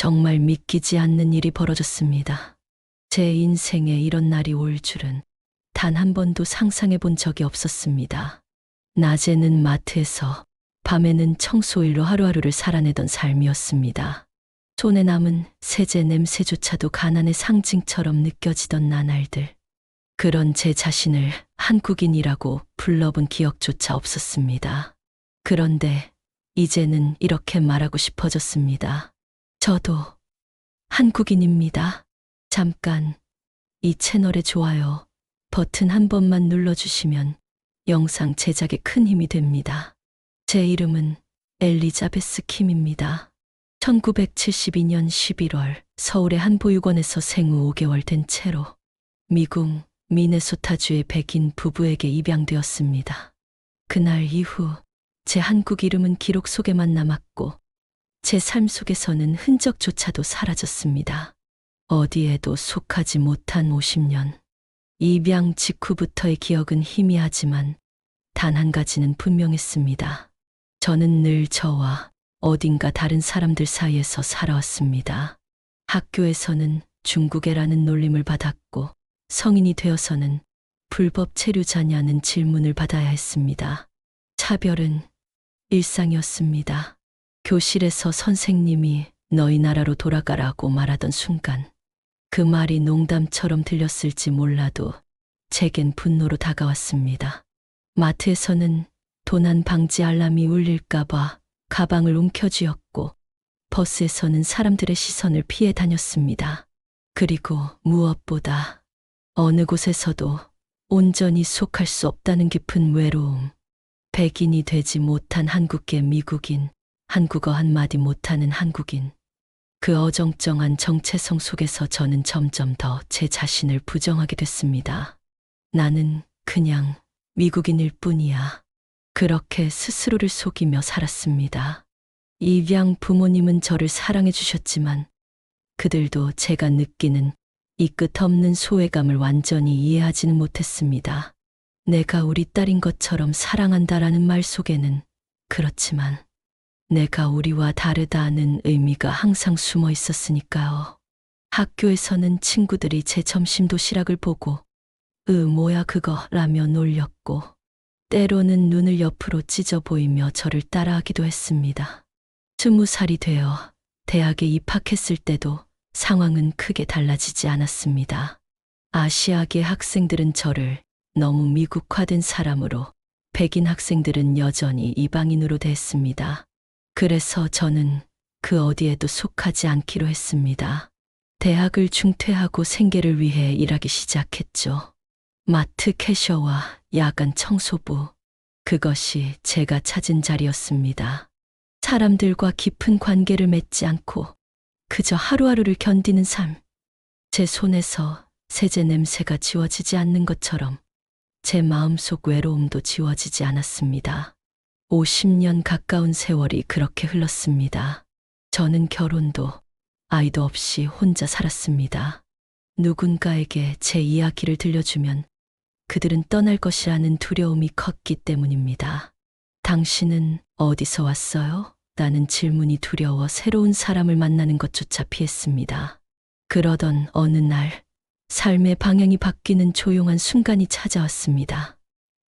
정말 믿기지 않는 일이 벌어졌습니다. 제 인생에 이런 날이 올 줄은 단 한 번도 상상해 본 적이 없었습니다. 낮에는 마트에서, 밤에는 청소일로 하루하루를 살아내던 삶이었습니다. 손에 남은 세제 냄새조차도 가난의 상징처럼 느껴지던 나날들. 그런 제 자신을 한국인이라고 불러본 기억조차 없었습니다. 그런데 이제는 이렇게 말하고 싶어졌습니다. 저도 한국인입니다. 잠깐 이 채널의 좋아요 버튼 한 번만 눌러주시면 영상 제작에 큰 힘이 됩니다. 제 이름은 엘리자베스 킴입니다. 1972년 11월 서울의 한 보육원에서 생후 5개월 된 채로 미국 미네소타주의 백인 부부에게 입양되었습니다. 그날 이후 제 한국 이름은 기록 속에만 남았고 제 삶 속에서는 흔적조차도 사라졌습니다. 어디에도 속하지 못한 50년. 입양 직후부터의 기억은 희미하지만 단 한 가지는 분명했습니다. 저는 늘 저와 어딘가 다른 사람들 사이에서 살아왔습니다. 학교에서는 중국애라는 놀림을 받았고 성인이 되어서는 불법 체류자냐는 질문을 받아야 했습니다. 차별은 일상이었습니다. 교실에서 선생님이 너희 나라로 돌아가라고 말하던 순간 그 말이 농담처럼 들렸을지 몰라도 제겐 분노로 다가왔습니다. 마트에서는 도난 방지 알람이 울릴까봐 가방을 움켜쥐었고 버스에서는 사람들의 시선을 피해 다녔습니다. 그리고 무엇보다 어느 곳에서도 온전히 속할 수 없다는 깊은 외로움. 백인이 되지 못한 한국계 미국인, 한국어 한마디 못하는 한국인. 그 어정쩡한 정체성 속에서 저는 점점 더 제 자신을 부정하게 됐습니다. 나는 그냥 미국인일 뿐이야. 그렇게 스스로를 속이며 살았습니다. 입양 부모님은 저를 사랑해 주셨지만 그들도 제가 느끼는 이 끝없는 소외감을 완전히 이해하지는 못했습니다. 내가 우리 딸인 것처럼 사랑한다라는 말 속에는 그렇지만 내가 우리와 다르다는 의미가 항상 숨어 있었으니까요. 학교에서는 친구들이 제 점심 도시락을 보고 뭐야 그거 라며 놀렸고 때로는 눈을 옆으로 찢어 보이며 저를 따라하기도 했습니다. 20살이 되어 대학에 입학했을 때도 상황은 크게 달라지지 않았습니다. 아시아계 학생들은 저를 너무 미국화된 사람으로, 백인 학생들은 여전히 이방인으로 대했습니다. 그래서 저는 그 어디에도 속하지 않기로 했습니다. 대학을 중퇴하고 생계를 위해 일하기 시작했죠. 마트 캐셔와 야간 청소부. 그것이 제가 찾은 자리였습니다. 사람들과 깊은 관계를 맺지 않고 그저 하루하루를 견디는 삶. 제 손에서 세제 냄새가 지워지지 않는 것처럼 제 마음속 외로움도 지워지지 않았습니다. 50년 가까운 세월이 그렇게 흘렀습니다. 저는 결혼도 아이도 없이 혼자 살았습니다. 누군가에게 제 이야기를 들려주면 그들은 떠날 것이라는 두려움이 컸기 때문입니다. 당신은 어디서 왔어요? 라는 질문이 두려워 새로운 사람을 만나는 것조차 피했습니다. 그러던 어느 날 삶의 방향이 바뀌는 조용한 순간이 찾아왔습니다.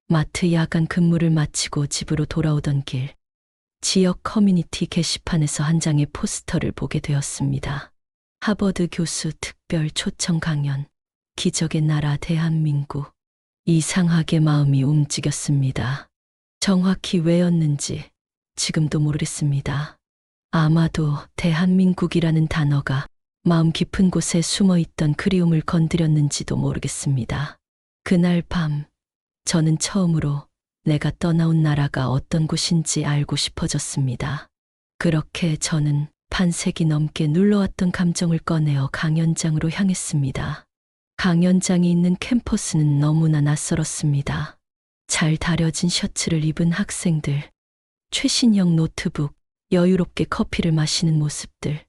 마트 야간 근무를 마치고 집으로 돌아오던 길, 지역 커뮤니티 게시판에서 한 장의 포스터를 보게 되었습니다. 하버드 교수 특별 초청 강연, 기적의 나라 대한민국. 이상하게 마음이 움직였습니다. 정확히 왜였는지 지금도 모르겠습니다. 아마도 대한민국이라는 단어가 마음 깊은 곳에 숨어있던 그리움을 건드렸는지도 모르겠습니다. 그날 밤 저는 처음으로 내가 떠나온 나라가 어떤 곳인지 알고 싶어졌습니다. 그렇게 저는 반세기 넘게 눌러왔던 감정을 꺼내어 강연장으로 향했습니다. 강연장이 있는 캠퍼스는 너무나 낯설었습니다. 잘 다려진 셔츠를 입은 학생들, 최신형 노트북, 여유롭게 커피를 마시는 모습들.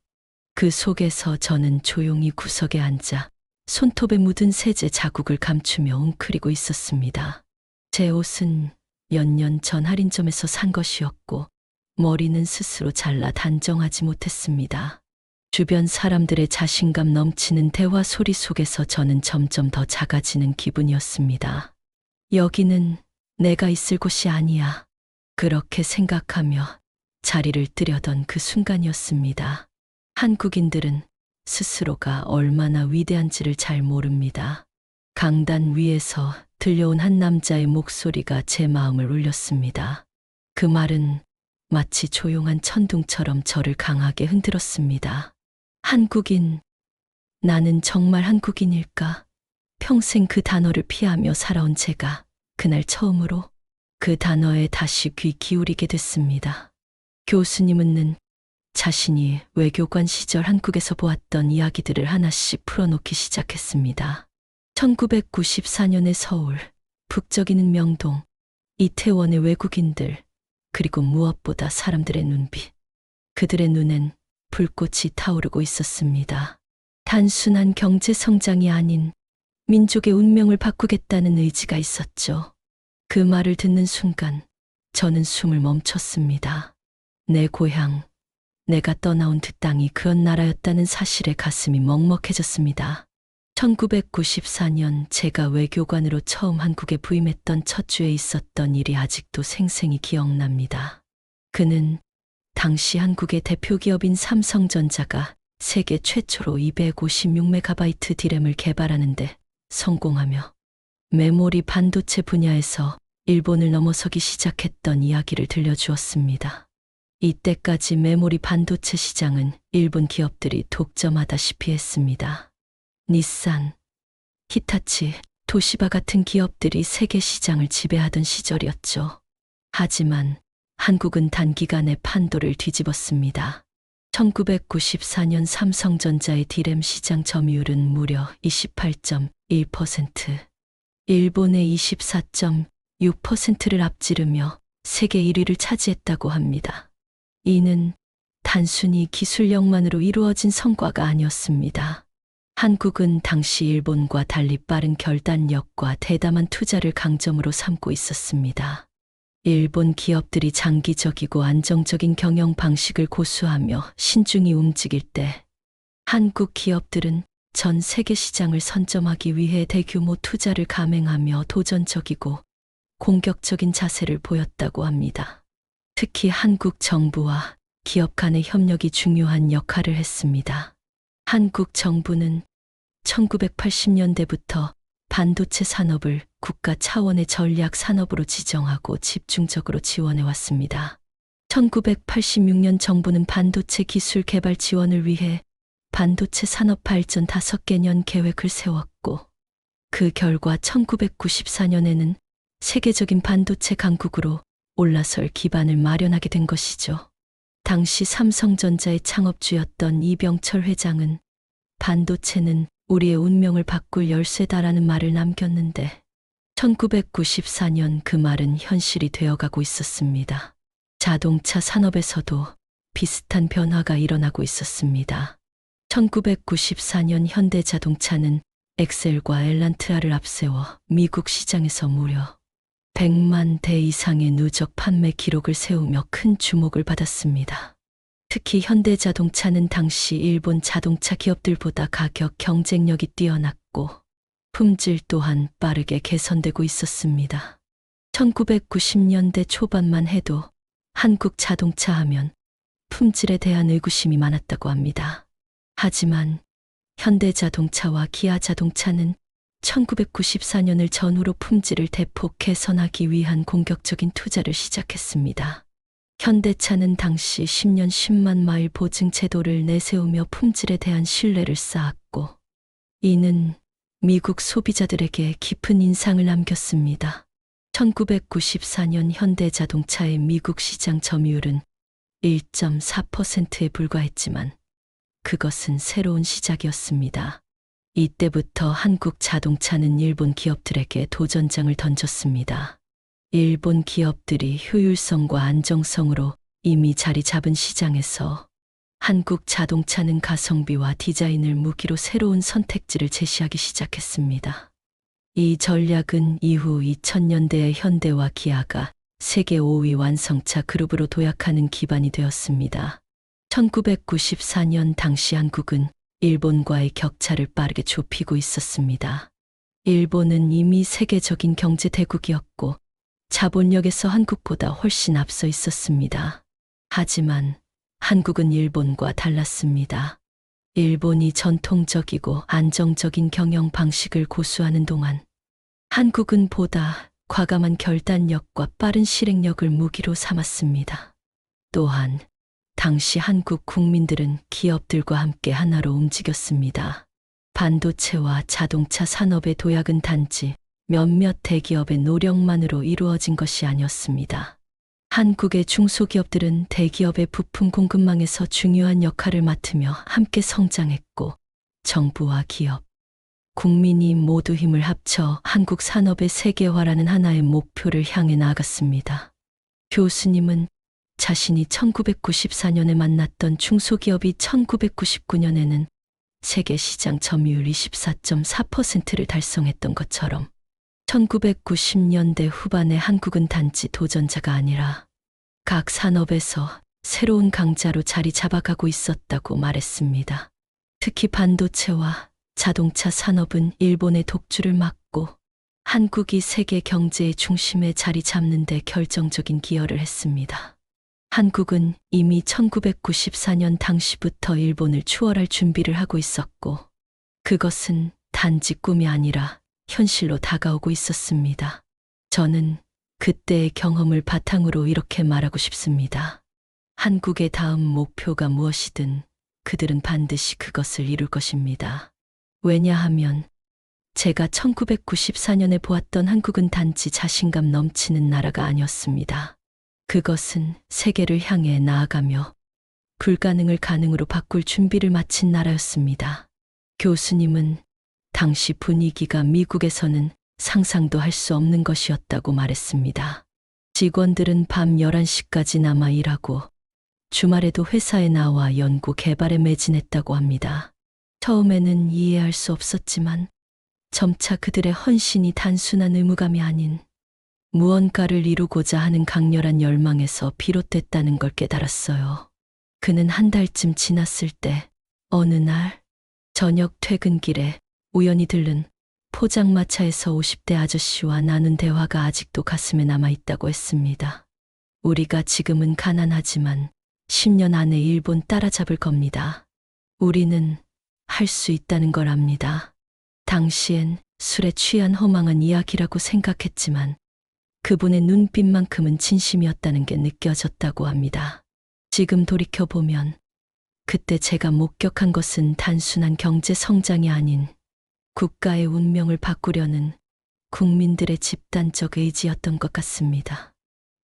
그 속에서 저는 조용히 구석에 앉아 손톱에 묻은 세제 자국을 감추며 웅크리고 있었습니다. 제 옷은 몇 년 전 할인점에서 산 것이었고 머리는 스스로 잘라 단정하지 못했습니다. 주변 사람들의 자신감 넘치는 대화 소리 속에서 저는 점점 더 작아지는 기분이었습니다. 여기는 내가 있을 곳이 아니야. 그렇게 생각하며 자리를 뜨려던 그 순간이었습니다. 한국인들은 스스로가 얼마나 위대한지를 잘 모릅니다. 강단 위에서 들려온 한 남자의 목소리가 제 마음을 울렸습니다. 그 말은 마치 조용한 천둥처럼 저를 강하게 흔들었습니다. 한국인, 나는 정말 한국인일까? 평생 그 단어를 피하며 살아온 제가 그날 처음으로 그 단어에 다시 귀 기울이게 됐습니다. 교수님은 자신이 외교관 시절 한국에서 보았던 이야기들을 하나씩 풀어놓기 시작했습니다. 1994년의 서울, 북적이는 명동, 이태원의 외국인들, 그리고 무엇보다 사람들의 눈빛. 그들의 눈엔 불꽃이 타오르고 있었습니다. 단순한 경제 성장이 아닌 민족의 운명을 바꾸겠다는 의지가 있었죠. 그 말을 듣는 순간 저는 숨을 멈췄습니다. 내 고향, 내가 떠나온 그 땅이 그런 나라였다는 사실에 가슴이 먹먹해졌습니다. 1994년 제가 외교관으로 처음 한국에 부임했던 첫 주에 있었던 일이 아직도 생생히 기억납니다. 그는 당시 한국의 대표 기업인 삼성전자가 세계 최초로 256MB DRAM을 개발하는데 성공하며 메모리 반도체 분야에서 일본을 넘어서기 시작했던 이야기를 들려주었습니다. 이때까지 메모리 반도체 시장은 일본 기업들이 독점하다시피 했습니다. 닛산, 히타치, 도시바 같은 기업들이 세계 시장을 지배하던 시절이었죠. 하지만 한국은 단기간에 판도를 뒤집었습니다. 1994년 삼성전자의 DRAM 시장 점유율은 무려 28.1%, 일본의 24.6%를 앞지르며 세계 1위를 차지했다고 합니다. 이는 단순히 기술력만으로 이루어진 성과가 아니었습니다. 한국은 당시 일본과 달리 빠른 결단력과 대담한 투자를 강점으로 삼고 있었습니다. 일본 기업들이 장기적이고 안정적인 경영 방식을 고수하며 신중히 움직일 때 한국 기업들은 전 세계 시장을 선점하기 위해 대규모 투자를 감행하며 도전적이고 공격적인 자세를 보였다고 합니다. 특히 한국 정부와 기업 간의 협력이 중요한 역할을 했습니다. 한국 정부는 1980년대부터 반도체 산업을 국가 차원의 전략 산업으로 지정하고 집중적으로 지원해 왔습니다. 1986년 정부는 반도체 기술 개발 지원을 위해 반도체 산업 발전 5개년 계획을 세웠고, 그 결과 1994년에는 세계적인 반도체 강국으로 올라설 기반을 마련하게 된 것이죠. 당시 삼성전자의 창업주였던 이병철 회장은 반도체는 우리의 운명을 바꿀 열쇠다라는 말을 남겼는데 1994년 그 말은 현실이 되어가고 있었습니다. 자동차 산업에서도 비슷한 변화가 일어나고 있었습니다. 1994년 현대자동차는 엑셀과 엘란트라를 앞세워 미국 시장에서 무려 100만 대 이상의 누적 판매 기록을 세우며 큰 주목을 받았습니다. 특히 현대자동차는 당시 일본 자동차 기업들보다 가격 경쟁력이 뛰어났고 품질 또한 빠르게 개선되고 있었습니다. 1990년대 초반만 해도 한국 자동차 하면 품질에 대한 의구심이 많았다고 합니다. 하지만 현대자동차와 기아자동차는 1994년을 전후로 품질을 대폭 개선하기 위한 공격적인 투자를 시작했습니다. 현대차는 당시 10년 10만 마일 보증 제도를 내세우며 품질에 대한 신뢰를 쌓았고, 이는 미국 소비자들에게 깊은 인상을 남겼습니다. 1994년 현대자동차의 미국 시장 점유율은 1.4%에 불과했지만 그것은 새로운 시작이었습니다. 이때부터 한국 자동차는 일본 기업들에게 도전장을 던졌습니다. 일본 기업들이 효율성과 안정성으로 이미 자리 잡은 시장에서 한국 자동차는 가성비와 디자인을 무기로 새로운 선택지를 제시하기 시작했습니다. 이 전략은 이후 2000년대의 현대와 기아가 세계 5위 완성차 그룹으로 도약하는 기반이 되었습니다. 1994년 당시 한국은 일본과의 격차를 빠르게 좁히고 있었습니다. 일본은 이미 세계적인 경제 대국이었고 자본력에서 한국보다 훨씬 앞서 있었습니다. 하지만 한국은 일본과 달랐습니다. 일본이 전통적이고 안정적인 경영 방식을 고수하는 동안 한국은 보다 과감한 결단력과 빠른 실행력을 무기로 삼았습니다. 또한 당시 한국 국민들은 기업들과 함께 하나로 움직였습니다. 반도체와 자동차 산업의 도약은 단지 몇몇 대기업의 노력만으로 이루어진 것이 아니었습니다. 한국의 중소기업들은 대기업의 부품 공급망에서 중요한 역할을 맡으며 함께 성장했고, 정부와 기업, 국민이 모두 힘을 합쳐 한국 산업의 세계화라는 하나의 목표를 향해 나아갔습니다. 교수님은 자신이 1994년에 만났던 중소기업이 1999년에는 세계 시장 점유율 24.4%를 달성했던 것처럼 1990년대 후반에 한국은 단지 도전자가 아니라 각 산업에서 새로운 강자로 자리 잡아가고 있었다고 말했습니다. 특히 반도체와 자동차 산업은 일본의 독주를 막고 한국이 세계 경제의 중심에 자리 잡는 데 결정적인 기여를 했습니다. 한국은 이미 1994년 당시부터 일본을 추월할 준비를 하고 있었고, 그것은 단지 꿈이 아니라 현실로 다가오고 있었습니다. 저는 그때의 경험을 바탕으로 이렇게 말하고 싶습니다. 한국의 다음 목표가 무엇이든 그들은 반드시 그것을 이룰 것입니다. 왜냐하면 제가 1994년에 보았던 한국은 단지 자신감 넘치는 나라가 아니었습니다. 그것은 세계를 향해 나아가며 불가능을 가능으로 바꿀 준비를 마친 나라였습니다. 교수님은 당시 분위기가 미국에서는 상상도 할 수 없는 것이었다고 말했습니다. 직원들은 밤 11시까지 남아 일하고 주말에도 회사에 나와 연구 개발에 매진했다고 합니다. 처음에는 이해할 수 없었지만 점차 그들의 헌신이 단순한 의무감이 아닌 무언가를 이루고자 하는 강렬한 열망에서 비롯됐다는 걸 깨달았어요. 그는 한 달쯤 지났을 때 어느 날 저녁 퇴근길에 우연히 들른 포장마차에서 50대 아저씨와 나눈 대화가 아직도 가슴에 남아있다고 했습니다. 우리가 지금은 가난하지만 10년 안에 일본 따라잡을 겁니다. 우리는 할 수 있다는 걸 압니다. 당시엔 술에 취한 허망한 이야기라고 생각했지만 그분의 눈빛만큼은 진심이었다는 게 느껴졌다고 합니다. 지금 돌이켜보면 그때 제가 목격한 것은 단순한 경제 성장이 아닌 국가의 운명을 바꾸려는 국민들의 집단적 의지였던 것 같습니다.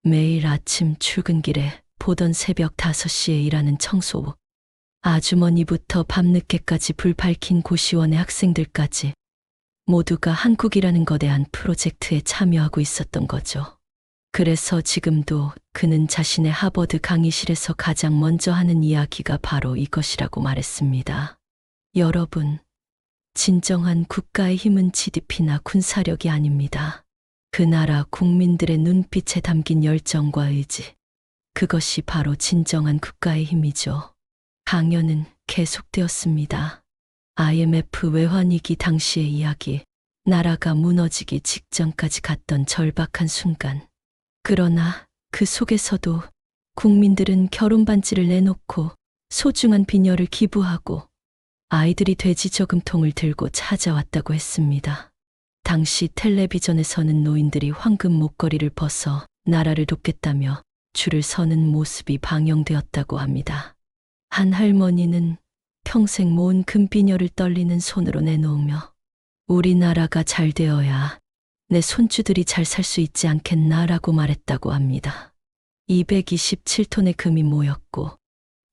매일 아침 출근길에 보던 새벽 5시에 일하는 청소 아주머니부터 밤늦게까지 불 밝힌 고시원의 학생들까지 모두가 한국이라는 거대한 프로젝트에 참여하고 있었던 거죠. 그래서 지금도 그는 자신의 하버드 강의실에서 가장 먼저 하는 이야기가 바로 이것이라고 말했습니다. 여러분, 진정한 국가의 힘은 GDP나 군사력이 아닙니다. 그 나라 국민들의 눈빛에 담긴 열정과 의지, 그것이 바로 진정한 국가의 힘이죠. 강연은 계속되었습니다. IMF 외환위기 당시의 이야기, 나라가 무너지기 직전까지 갔던 절박한 순간. 그러나 그 속에서도 국민들은 결혼 반지를 내놓고 소중한 비녀를 기부하고 아이들이 돼지 저금통을 들고 찾아왔다고 했습니다. 당시 텔레비전에서는 노인들이 황금 목걸이를 벗어 나라를 돕겠다며 줄을 서는 모습이 방영되었다고 합니다. 한 할머니는 평생 모은 금비녀를 떨리는 손으로 내놓으며 우리나라가 잘 되어야 내 손주들이 잘 살 수 있지 않겠나라고 말했다고 합니다. 227톤의 금이 모였고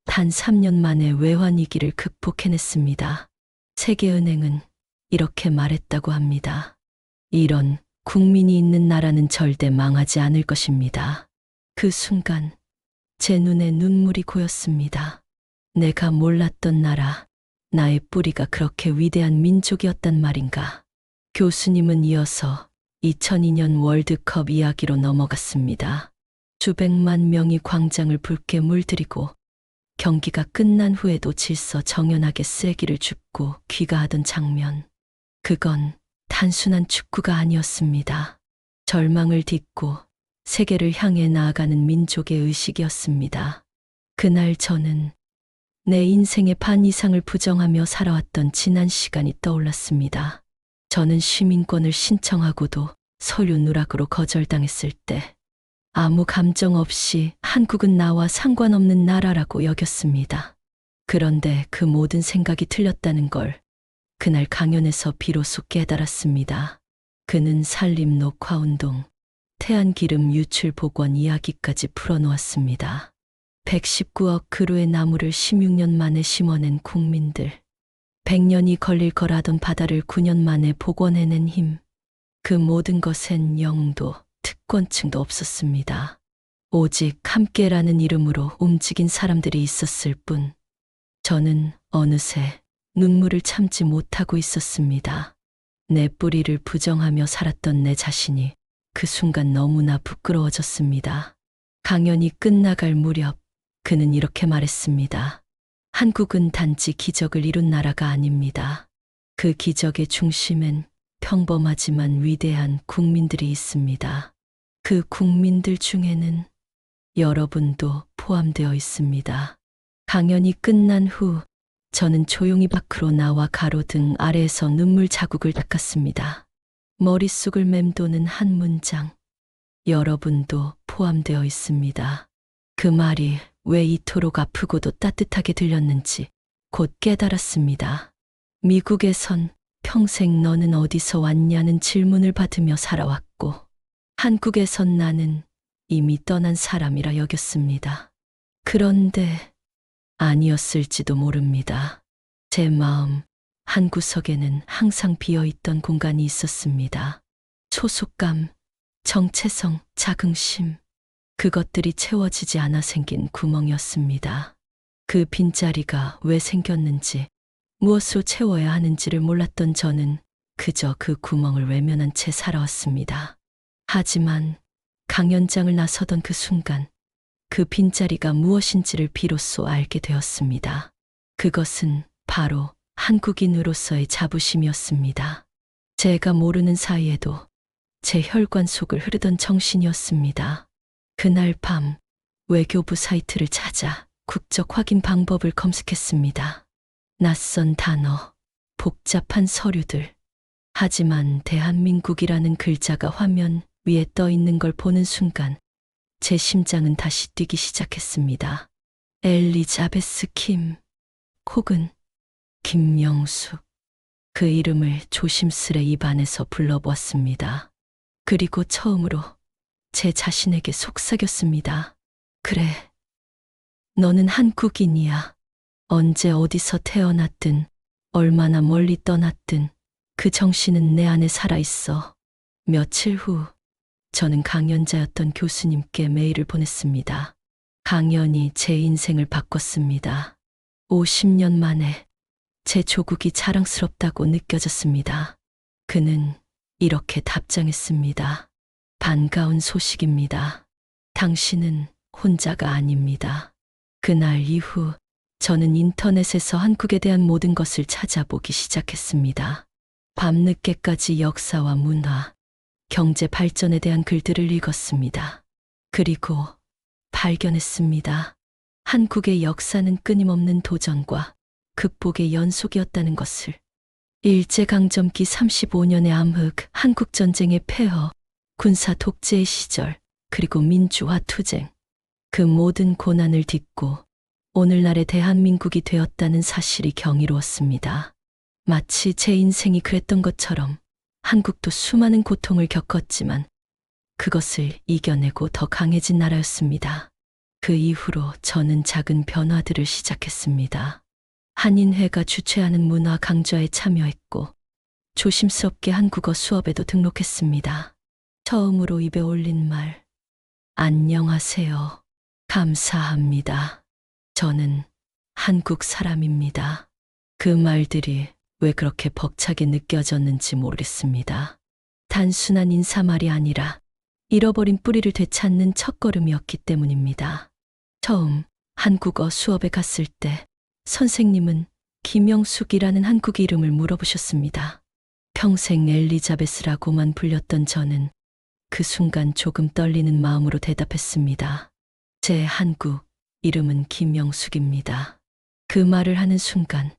단 3년 만에 외환위기를 극복해냈습니다. 세계은행은 이렇게 말했다고 합니다. 이런 국민이 있는 나라는 절대 망하지 않을 것입니다. 그 순간 제 눈에 눈물이 고였습니다. 내가 몰랐던 나라, 나의 뿌리가 그렇게 위대한 민족이었단 말인가. 교수님은 이어서 2002년 월드컵 이야기로 넘어갔습니다. 수백만 명이 광장을 붉게 물들이고 경기가 끝난 후에도 질서 정연하게 쓰레기를 줍고 귀가하던 장면. 그건 단순한 축구가 아니었습니다. 절망을 딛고 세계를 향해 나아가는 민족의 의식이었습니다. 그날 저는 내 인생의 반 이상을 부정하며 살아왔던 지난 시간이 떠올랐습니다. 저는 시민권을 신청하고도 서류 누락으로 거절당했을 때 아무 감정 없이 한국은 나와 상관없는 나라라고 여겼습니다. 그런데 그 모든 생각이 틀렸다는 걸 그날 강연에서 비로소 깨달았습니다. 그는 산림 녹화운동, 태안기름 유출 복원 이야기까지 풀어놓았습니다. 119억 그루의 나무를 16년 만에 심어낸 국민들, 100년이 걸릴 거라던 바다를 9년 만에 복원해낸 힘, 그 모든 것엔 영웅도 특권층도 없었습니다. 오직 함께라는 이름으로 움직인 사람들이 있었을 뿐, 저는 어느새 눈물을 참지 못하고 있었습니다. 내 뿌리를 부정하며 살았던 내 자신이 그 순간 너무나 부끄러워졌습니다. 강연이 끝나갈 무렵 그는 이렇게 말했습니다. 한국은 단지 기적을 이룬 나라가 아닙니다. 그 기적의 중심엔 평범하지만 위대한 국민들이 있습니다. 그 국민들 중에는 여러분도 포함되어 있습니다. 강연이 끝난 후 저는 조용히 밖으로 나와 가로등 아래에서 눈물 자국을 닦았습니다. 머릿속을 맴도는 한 문장. 여러분도 포함되어 있습니다. 그 말이 왜 이토록 아프고도 따뜻하게 들렸는지 곧 깨달았습니다. 미국에선 평생 너는 어디서 왔냐는 질문을 받으며 살아왔고, 한국에선 나는 이미 떠난 사람이라 여겼습니다. 그런데 아니었을지도 모릅니다. 제 마음 한구석에는 항상 비어있던 공간이 있었습니다. 소속감, 정체성, 자긍심, 그것들이 채워지지 않아 생긴 구멍이었습니다. 그 빈자리가 왜 생겼는지, 무엇으로 채워야 하는지를 몰랐던 저는 그저 그 구멍을 외면한 채 살아왔습니다. 하지만 강연장을 나서던 그 순간, 그 빈자리가 무엇인지를 비로소 알게 되었습니다. 그것은 바로 한국인으로서의 자부심이었습니다. 제가 모르는 사이에도 제 혈관 속을 흐르던 정신이었습니다. 그날 밤 외교부 사이트를 찾아 국적 확인 방법을 검색했습니다. 낯선 단어, 복잡한 서류들. 하지만 대한민국이라는 글자가 화면 위에 떠 있는 걸 보는 순간 제 심장은 다시 뛰기 시작했습니다. 엘리자베스 킴 혹은 김명숙. 그 이름을 조심스레 입안에서 불러보았습니다. 그리고 처음으로 제 자신에게 속삭였습니다. 그래, 너는 한국인이야. 언제 어디서 태어났든 얼마나 멀리 떠났든 그 정신은 내 안에 살아있어. 며칠 후 저는 강연자였던 교수님께 메일을 보냈습니다. 강연이 제 인생을 바꿨습니다. 50년 만에 제 조국이 자랑스럽다고 느껴졌습니다. 그는 이렇게 답장했습니다. 반가운 소식입니다. 당신은 혼자가 아닙니다. 그날 이후 저는 인터넷에서 한국에 대한 모든 것을 찾아보기 시작했습니다. 밤늦게까지 역사와 문화, 경제 발전에 대한 글들을 읽었습니다. 그리고 발견했습니다. 한국의 역사는 끊임없는 도전과 극복의 연속이었다는 것을. 일제강점기 35년의 암흑, 한국전쟁의 폐허, 군사 독재의 시절, 그리고 민주화 투쟁. 그 모든 고난을 딛고 오늘날의 대한민국이 되었다는 사실이 경이로웠습니다. 마치 제 인생이 그랬던 것처럼 한국도 수많은 고통을 겪었지만 그것을 이겨내고 더 강해진 나라였습니다. 그 이후로 저는 작은 변화들을 시작했습니다. 한인회가 주최하는 문화 강좌에 참여했고 조심스럽게 한국어 수업에도 등록했습니다. 처음으로 입에 올린 말, 안녕하세요. 감사합니다. 저는 한국 사람입니다. 그 말들이 왜 그렇게 벅차게 느껴졌는지 모르겠습니다. 단순한 인사말이 아니라 잃어버린 뿌리를 되찾는 첫걸음이었기 때문입니다. 처음 한국어 수업에 갔을 때 선생님은 김영숙이라는 한국 이름을 물어보셨습니다. 평생 엘리자베스라고만 불렸던 저는 그 순간 조금 떨리는 마음으로 대답했습니다. 제 한국 이름은 김영숙입니다. 그 말을 하는 순간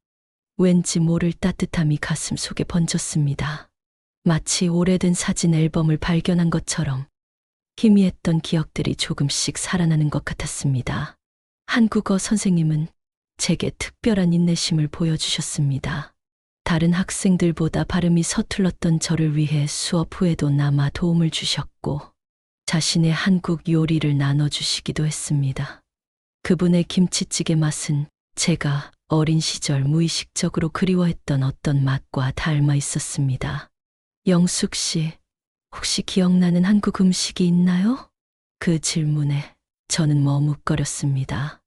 왠지 모를 따뜻함이 가슴 속에 번졌습니다. 마치 오래된 사진 앨범을 발견한 것처럼 희미했던 기억들이 조금씩 살아나는 것 같았습니다. 한국어 선생님은 제게 특별한 인내심을 보여주셨습니다. 다른 학생들보다 발음이 서툴렀던 저를 위해 수업 후에도 남아 도움을 주셨고 자신의 한국 요리를 나눠주시기도 했습니다. 그분의 김치찌개 맛은 제가 어린 시절 무의식적으로 그리워했던 어떤 맛과 닮아 있었습니다. 영숙 씨, 혹시 기억나는 한국 음식이 있나요? 그 질문에 저는 머뭇거렸습니다.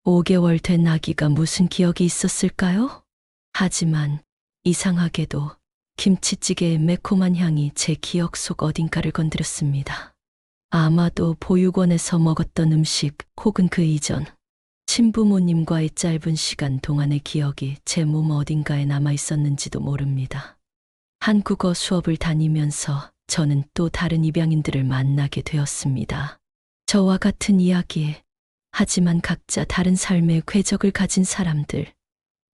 5개월 된 아기가 무슨 기억이 있었을까요? 하지만 이상하게도 김치찌개의 매콤한 향이 제 기억 속 어딘가를 건드렸습니다. 아마도 보육원에서 먹었던 음식 혹은 그 이전 친부모님과의 짧은 시간 동안의 기억이 제 몸 어딘가에 남아 있었는지도 모릅니다. 한국어 수업을 다니면서 저는 또 다른 입양인들을 만나게 되었습니다. 저와 같은 이야기, 하지만 각자 다른 삶의 궤적을 가진 사람들.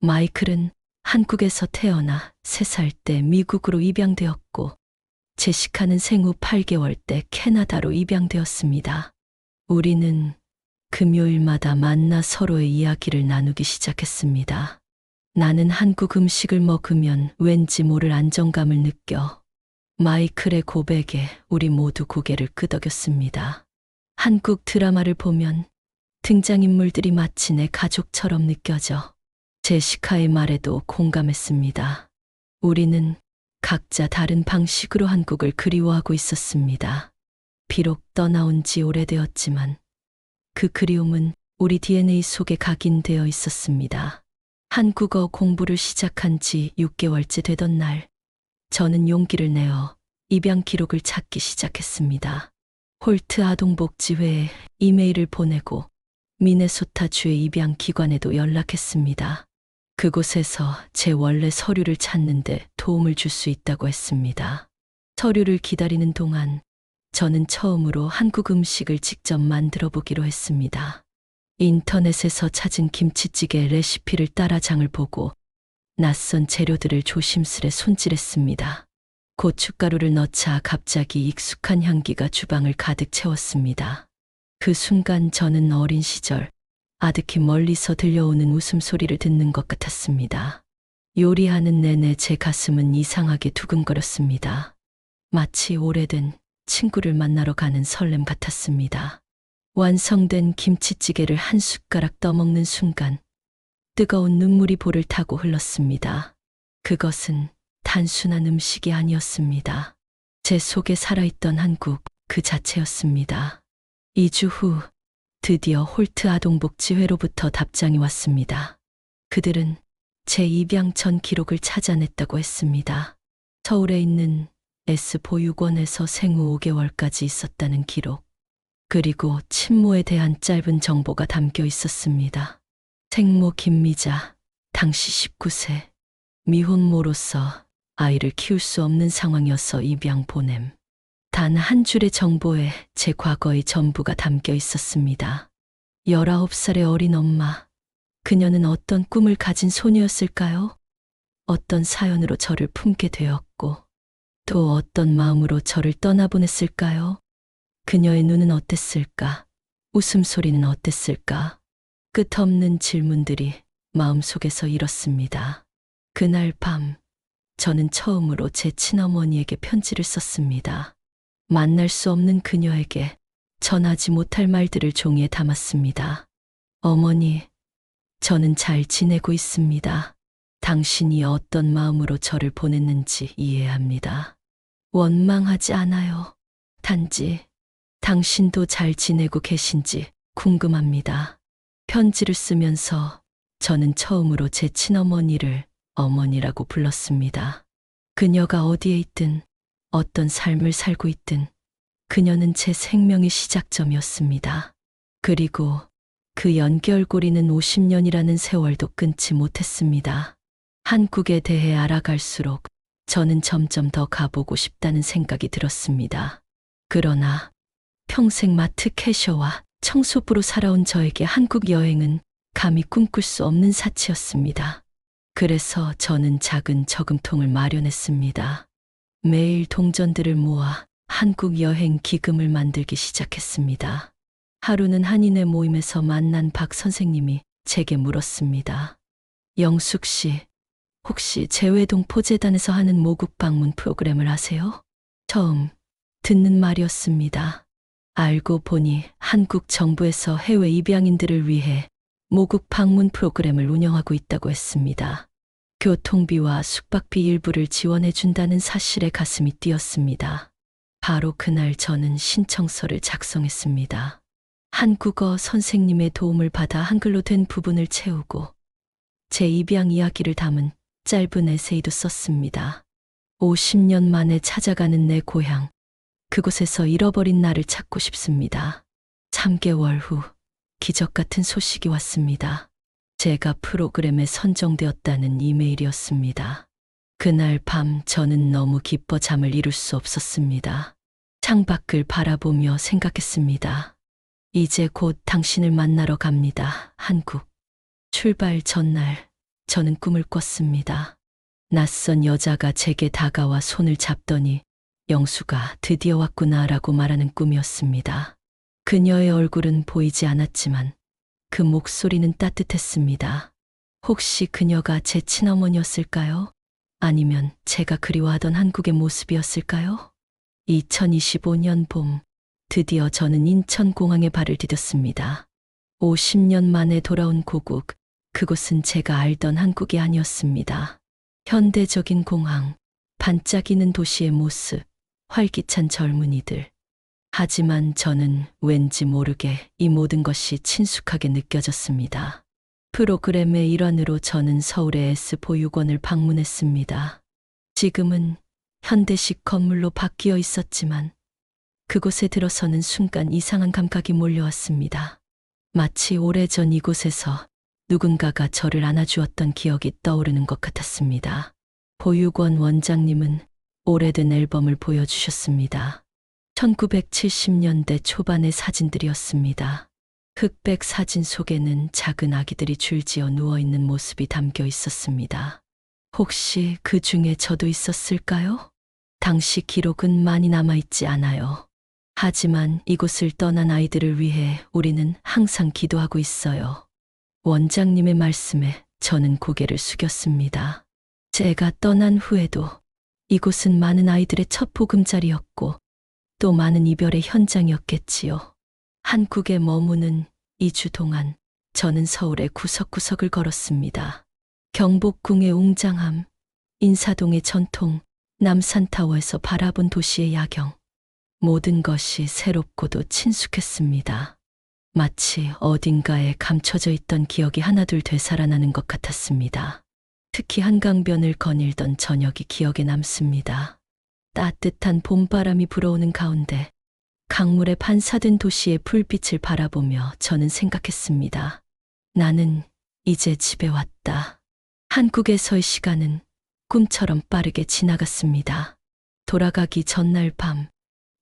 마이클은 한국에서 태어나 3살 때 미국으로 입양되었고, 제시카는 생후 8개월 때 캐나다로 입양되었습니다. 우리는 금요일마다 만나 서로의 이야기를 나누기 시작했습니다. 나는 한국 음식을 먹으면 왠지 모를 안정감을 느껴. 마이클의 고백에 우리 모두 고개를 끄덕였습니다. 한국 드라마를 보면 등장인물들이 마치 내 가족처럼 느껴져 제시카의 말에도 공감했습니다. 우리는 각자 다른 방식으로 한국을 그리워하고 있었습니다. 비록 떠나온 지 오래되었지만 그 그리움은 우리 DNA 속에 각인되어 있었습니다. 한국어 공부를 시작한 지 6개월째 되던 날, 저는 용기를 내어 입양 기록을 찾기 시작했습니다. 홀트 아동복지회에 이메일을 보내고 미네소타주의 입양 기관에도 연락했습니다. 그곳에서 제 원래 서류를 찾는데 도움을 줄 수 있다고 했습니다. 서류를 기다리는 동안 저는 처음으로 한국 음식을 직접 만들어 보기로 했습니다. 인터넷에서 찾은 김치찌개 레시피를 따라 장을 보고 낯선 재료들을 조심스레 손질했습니다. 고춧가루를 넣자 갑자기 익숙한 향기가 주방을 가득 채웠습니다. 그 순간 저는 어린 시절 아득히 멀리서 들려오는 웃음소리를 듣는 것 같았습니다. 요리하는 내내 제 가슴은 이상하게 두근거렸습니다. 마치 오래된 친구를 만나러 가는 설렘 같았습니다. 완성된 김치찌개를 한 숟가락 떠먹는 순간 뜨거운 눈물이 볼을 타고 흘렀습니다. 그것은 단순한 음식이 아니었습니다. 제 속에 살아있던 한국 그 자체였습니다. 2주 후 드디어 홀트 아동복지회로부터 답장이 왔습니다. 그들은 제 입양 전 기록을 찾아냈다고 했습니다. 서울에 있는 S 보육원에서 생후 5개월까지 있었다는 기록, 그리고 친모에 대한 짧은 정보가 담겨 있었습니다. 생모 김미자, 당시 19세, 미혼모로서 아이를 키울 수 없는 상황이어서 입양 보냄. 단 한 줄의 정보에 제 과거의 전부가 담겨 있었습니다. 19살의 어린 엄마, 그녀는 어떤 꿈을 가진 소녀였을까요? 어떤 사연으로 저를 품게 되었고, 또 어떤 마음으로 저를 떠나보냈을까요? 그녀의 눈은 어땠을까? 웃음소리는 어땠을까? 끝없는 질문들이 마음속에서 일었습니다. 그날 밤, 저는 처음으로 제 친어머니에게 편지를 썼습니다. 만날 수 없는 그녀에게 전하지 못할 말들을 종이에 담았습니다. 어머니, 저는 잘 지내고 있습니다. 당신이 어떤 마음으로 저를 보냈는지 이해합니다. 원망하지 않아요. 단지 당신도 잘 지내고 계신지 궁금합니다. 편지를 쓰면서 저는 처음으로 제 친어머니를 어머니라고 불렀습니다. 그녀가 어디에 있든 어떤 삶을 살고 있든 그녀는 제 생명의 시작점이었습니다. 그리고 그 연결고리는 50년이라는 세월도 끊지 못했습니다. 한국에 대해 알아갈수록 저는 점점 더 가보고 싶다는 생각이 들었습니다. 그러나 평생 마트 캐셔와 청소부로 살아온 저에게 한국 여행은 감히 꿈꿀 수 없는 사치였습니다. 그래서 저는 작은 저금통을 마련했습니다. 매일 동전들을 모아 한국 여행 기금을 만들기 시작했습니다. 하루는 한인회 모임에서 만난 박 선생님이 제게 물었습니다. 영숙 씨, 혹시 재외동 포재단에서 하는 모국 방문 프로그램을 아세요? 처음 듣는 말이었습니다. 알고 보니 한국 정부에서 해외 입양인들을 위해 모국 방문 프로그램을 운영하고 있다고 했습니다. 교통비와 숙박비 일부를 지원해준다는 사실에 가슴이 뛰었습니다. 바로 그날 저는 신청서를 작성했습니다. 한국어 선생님의 도움을 받아 한글로 된 부분을 채우고 제 입양 이야기를 담은 짧은 에세이도 썼습니다. 50년 만에 찾아가는 내 고향, 그곳에서 잃어버린 나를 찾고 싶습니다. 3개월 후 기적 같은 소식이 왔습니다. 제가 프로그램에 선정되었다는 이메일이었습니다. 그날 밤 저는 너무 기뻐 잠을 이룰 수 없었습니다. 창밖을 바라보며 생각했습니다. 이제 곧 당신을 만나러 갑니다. 한국. 출발 전날 저는 꿈을 꿨습니다. 낯선 여자가 제게 다가와 손을 잡더니 영수가 드디어 왔구나라고 말하는 꿈이었습니다. 그녀의 얼굴은 보이지 않았지만 그 목소리는 따뜻했습니다. 혹시 그녀가 제 친어머니였을까요? 아니면 제가 그리워하던 한국의 모습이었을까요? 2025년 봄, 드디어 저는 인천공항에 발을 디뎠습니다. 50년 만에 돌아온 고국, 그곳은 제가 알던 한국이 아니었습니다. 현대적인 공항, 반짝이는 도시의 모습, 활기찬 젊은이들. 하지만 저는 왠지 모르게 이 모든 것이 친숙하게 느껴졌습니다. 프로그램의 일환으로 저는 서울의 S보육원을 방문했습니다. 지금은 현대식 건물로 바뀌어 있었지만 그곳에 들어서는 순간 이상한 감각이 몰려왔습니다. 마치 오래전 이곳에서 누군가가 저를 안아주었던 기억이 떠오르는 것 같았습니다. 보육원 원장님은 오래된 앨범을 보여주셨습니다. 1970년대 초반의 사진들이었습니다. 흑백 사진 속에는 작은 아기들이 줄지어 누워있는 모습이 담겨 있었습니다. 혹시 그 중에 저도 있었을까요? 당시 기록은 많이 남아있지 않아요. 하지만 이곳을 떠난 아이들을 위해 우리는 항상 기도하고 있어요. 원장님의 말씀에 저는 고개를 숙였습니다. 제가 떠난 후에도 이곳은 많은 아이들의 첫 보금자리였고 또 많은 이별의 현장이었겠지요. 한국에 머무는 2주 동안 저는 서울의 구석구석을 걸었습니다. 경복궁의 웅장함, 인사동의 전통, 남산타워에서 바라본 도시의 야경. 모든 것이 새롭고도 친숙했습니다. 마치 어딘가에 감춰져 있던 기억이 하나둘 되살아나는 것 같았습니다. 특히 한강변을 거닐던 저녁이 기억에 남습니다. 따뜻한 봄바람이 불어오는 가운데 강물에 반사된 도시의 불빛을 바라보며 저는 생각했습니다. 나는 이제 집에 왔다. 한국에서의 시간은 꿈처럼 빠르게 지나갔습니다. 돌아가기 전날 밤,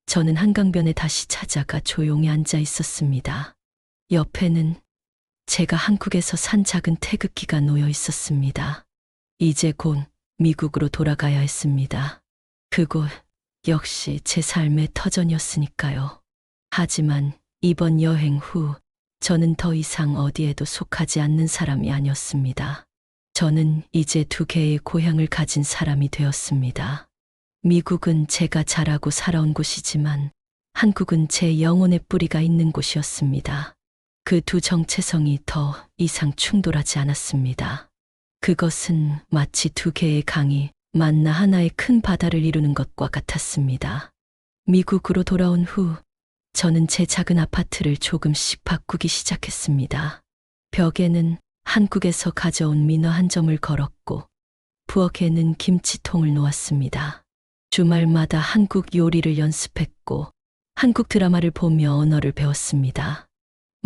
저는 한강변에 다시 찾아가 조용히 앉아 있었습니다. 옆에는 제가 한국에서 산 작은 태극기가 놓여 있었습니다. 이제 곧 미국으로 돌아가야 했습니다. 그곳 역시 제 삶의 터전이었으니까요. 하지만 이번 여행 후 저는 더 이상 어디에도 속하지 않는 사람이 아니었습니다. 저는 이제 2개의 고향을 가진 사람이 되었습니다. 미국은 제가 자라고 살아온 곳이지만 한국은 제 영혼의 뿌리가 있는 곳이었습니다. 그 두 정체성이 더 이상 충돌하지 않았습니다. 그것은 마치 2개의 강이 만나 하나의 큰 바다를 이루는 것과 같았습니다. 미국으로 돌아온 후 저는 제 작은 아파트를 조금씩 바꾸기 시작했습니다. 벽에는 한국에서 가져온 민화 한 점을 걸었고 부엌에는 김치통을 놓았습니다. 주말마다 한국 요리를 연습했고 한국 드라마를 보며 언어를 배웠습니다.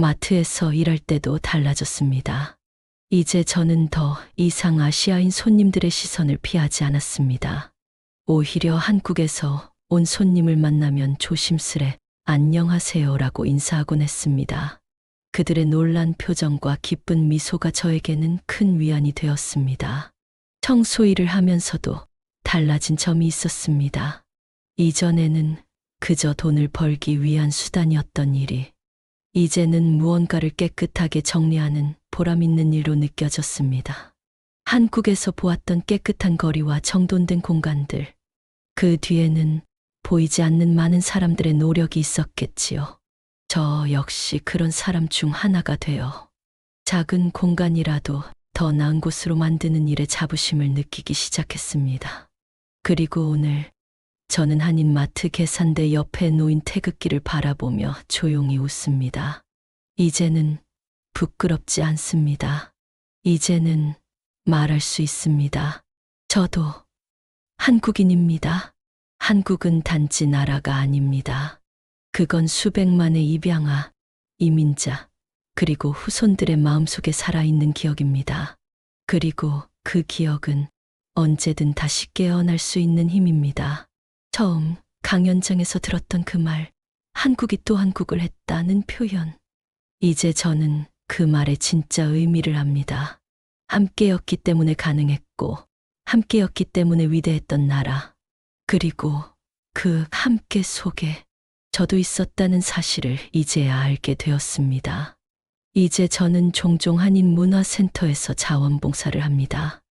마트에서 일할 때도 달라졌습니다. 이제 저는 더 이상 아시아인 손님들의 시선을 피하지 않았습니다. 오히려 한국에서 온 손님을 만나면 조심스레 안녕하세요라고 인사하곤 했습니다. 그들의 놀란 표정과 기쁜 미소가 저에게는 큰 위안이 되었습니다. 청소일을 하면서도 달라진 점이 있었습니다. 이전에는 그저 돈을 벌기 위한 수단이었던 일이 이제는 무언가를 깨끗하게 정리하는 보람 있는 일로 느껴졌습니다. 한국에서 보았던 깨끗한 거리와 정돈된 공간들, 그 뒤에는 보이지 않는 많은 사람들의 노력이 있었겠지요. 저 역시 그런 사람 중 하나가 되어 작은 공간이라도 더 나은 곳으로 만드는 일에 자부심을 느끼기 시작했습니다. 그리고 오늘 저는 한인마트 계산대 옆에 놓인 태극기를 바라보며 조용히 웃습니다. 이제는 부끄럽지 않습니다. 이제는 말할 수 있습니다. 저도 한국인입니다. 한국은 단지 나라가 아닙니다. 그건 수백만의 입양아, 이민자, 그리고 후손들의 마음속에 살아있는 기억입니다. 그리고 그 기억은 언제든 다시 깨어날 수 있는 힘입니다. 처음 강연장에서 들었던 그 말, 한국이 또 한국을 했다는 표현. 이제 저는 그 말의 진짜 의미를 압니다. 함께였기 때문에 가능했고, 함께였기 때문에 위대했던 나라. 그리고 그 함께 속에 저도 있었다는 사실을 이제야 알게 되었습니다. 이제 저는 종종 한인문화센터에서 자원봉사를 합니다.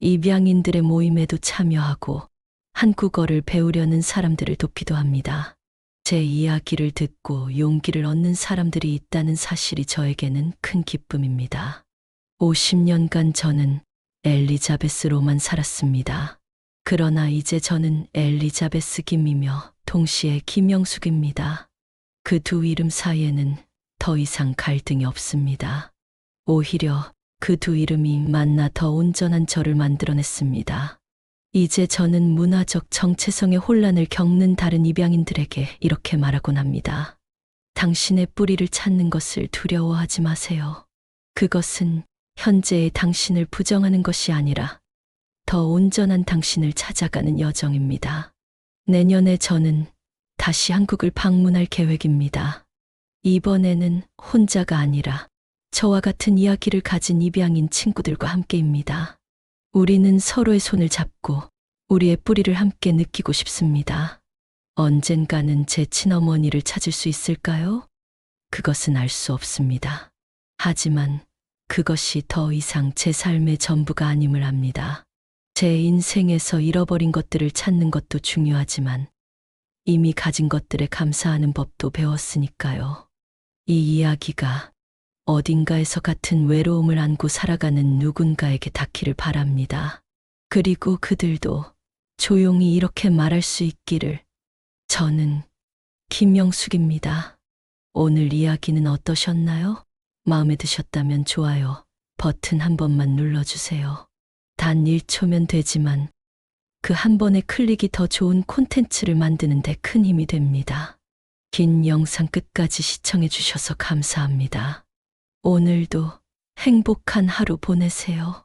입양인들의 모임에도 참여하고 한국어를 배우려는 사람들을 돕기도 합니다. 제 이야기를 듣고 용기를 얻는 사람들이 있다는 사실이 저에게는 큰 기쁨입니다. 50년간 저는 엘리자베스로만 살았습니다. 그러나 이제 저는 엘리자베스 김이며 동시에 김영숙입니다. 그 두 이름 사이에는 더 이상 갈등이 없습니다. 오히려 그 두 이름이 만나 더 온전한 저를 만들어냈습니다. 이제 저는 문화적 정체성의 혼란을 겪는 다른 입양인들에게 이렇게 말하곤 합니다. 당신의 뿌리를 찾는 것을 두려워하지 마세요. 그것은 현재의 당신을 부정하는 것이 아니라 더 온전한 당신을 찾아가는 여정입니다. 내년에 저는 다시 한국을 방문할 계획입니다. 이번에는 혼자가 아니라 저와 같은 이야기를 가진 입양인 친구들과 함께입니다. 우리는 서로의 손을 잡고 우리의 뿌리를 함께 느끼고 싶습니다. 언젠가는 제 친어머니를 찾을 수 있을까요? 그것은 알 수 없습니다. 하지만 그것이 더 이상 제 삶의 전부가 아님을 압니다. 제 인생에서 잃어버린 것들을 찾는 것도 중요하지만 이미 가진 것들에 감사하는 법도 배웠으니까요. 이 이야기가 어딘가에서 같은 외로움을 안고 살아가는 누군가에게 닿기를 바랍니다. 그리고 그들도 조용히 이렇게 말할 수 있기를. 저는 김영숙입니다. 오늘 이야기는 어떠셨나요? 마음에 드셨다면 좋아요 버튼 한 번만 눌러주세요. 단 1초면 되지만 그 한 번의 클릭이 더 좋은 콘텐츠를 만드는 데 큰 힘이 됩니다. 긴 영상 끝까지 시청해 주셔서 감사합니다. 오늘도 행복한 하루 보내세요.